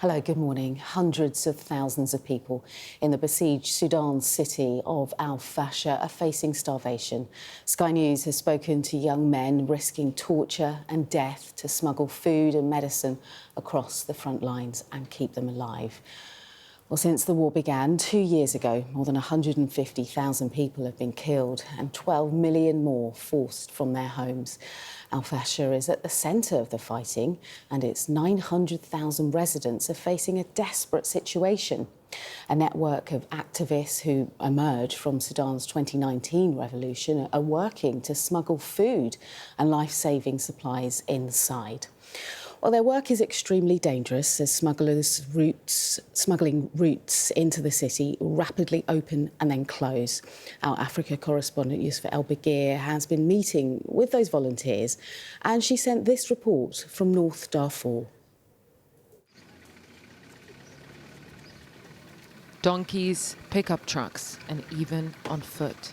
Hello, good morning. Hundreds of thousands of people in the besieged Sudan city of Fashir are facing starvation. Sky News has spoken to young men risking torture and death to smuggle food and medicine across the front lines and keep them alive. Well, since the war began 2 years ago, more than 150,000 people have been killed and 12 million more forced from their homes. Fashir is at the centre of the fighting, and its 900,000 residents are facing a desperate situation. A network of activists who emerged from Sudan's 2019 revolution are working to smuggle food and life-saving supplies inside. Well, their work is extremely dangerous as smuggling routes into the city rapidly open and then close. Our Africa correspondent, Yusuf El-Bagir, has been meeting with those volunteers, and she sent this report from North Darfur. Donkeys, pickup trucks, and even on foot.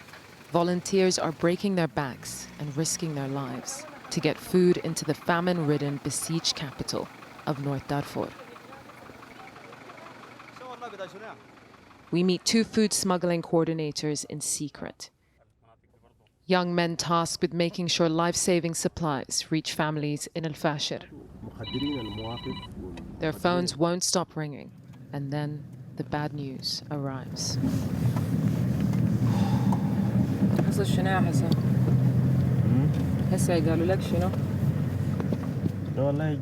Volunteers are breaking their backs and risking their lives to get food into the famine-ridden besieged capital of North Darfur. We meet two food smuggling coordinators in secret. Young men tasked with making sure life-saving supplies reach families in Fashir. Their phones won't stop ringing, and then the bad news arrives.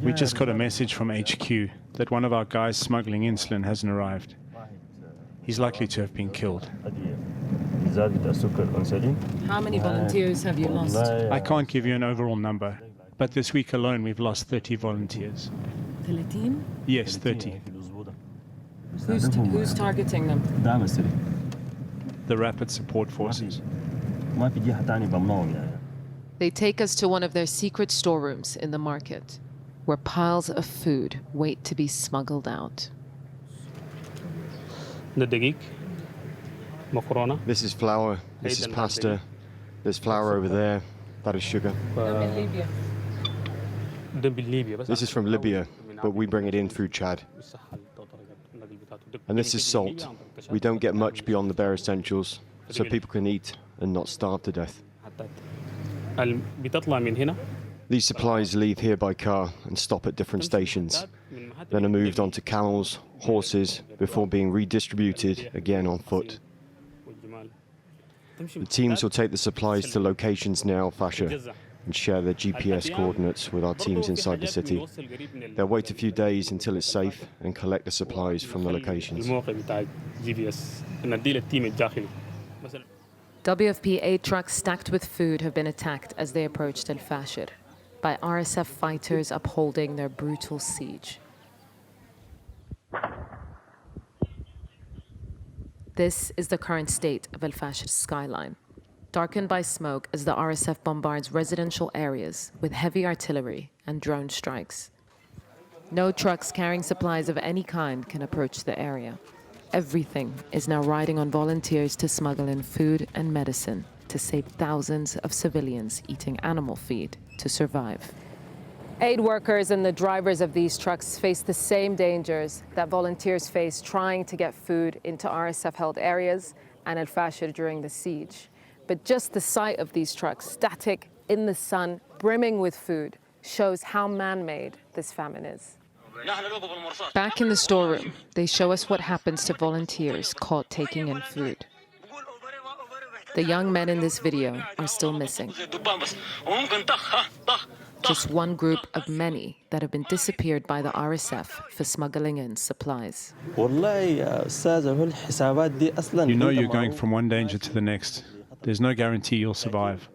We just got a message from HQ that one of our guys smuggling insulin hasn't arrived. He's likely to have been killed. How many volunteers have you lost? I can't give you an overall number, but this week alone we've lost 30 volunteers. 30? Yes, 30. Who's targeting them? The Rapid Support Forces. They take us to one of their secret storerooms in the market, where piles of food wait to be smuggled out. This is flour, this is pasta, there's flour over there, that is sugar. This is from Libya, but we bring it in through Chad. And this is salt. We don't get much beyond the bare essentials, so people can eat and not starve to death. These supplies leave here by car and stop at different stations, then are moved onto camels, horses, before being redistributed again on foot. The teams will take the supplies to locations near Fashir and share their GPS coordinates with our teams inside the city. They'll wait a few days until it's safe and collect the supplies from the locations. WFP aid trucks stacked with food have been attacked as they approached Fashir by RSF fighters upholding their brutal siege. This is the current state of Fashir's skyline, darkened by smoke as the RSF bombards residential areas with heavy artillery and drone strikes. No trucks carrying supplies of any kind can approach the area. Everything is now riding on volunteers to smuggle in food and medicine to save thousands of civilians eating animal feed to survive. Aid workers and the drivers of these trucks face the same dangers that volunteers face trying to get food into RSF-held areas and Fashir during the siege. But just the sight of these trucks, static in the sun, brimming with food, shows how man-made this famine is. Back in the storeroom, they show us what happens to volunteers caught taking in food. The young men in this video are still missing. Just one group of many that have been disappeared by the RSF for smuggling in supplies. You know you're going from one danger to the next. There's no guarantee you'll survive.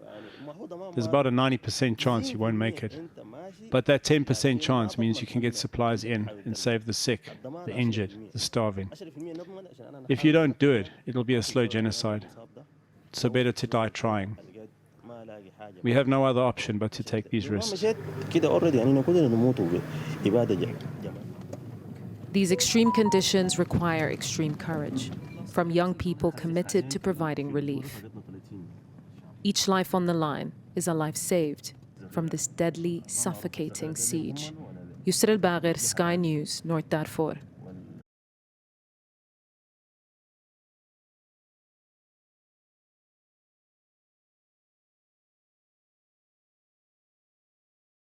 There's about a 90% chance you won't make it. But that 10% chance means you can get supplies in and save the sick, the injured, the starving. If you don't do it, it'll be a slow genocide. So better to die trying. We have no other option but to take these risks. These extreme conditions require extreme courage from young people committed to providing relief. Each life on the line is a life saved from this deadly, suffocating siege. Yusra al-Bagher, Sky News, North Darfur.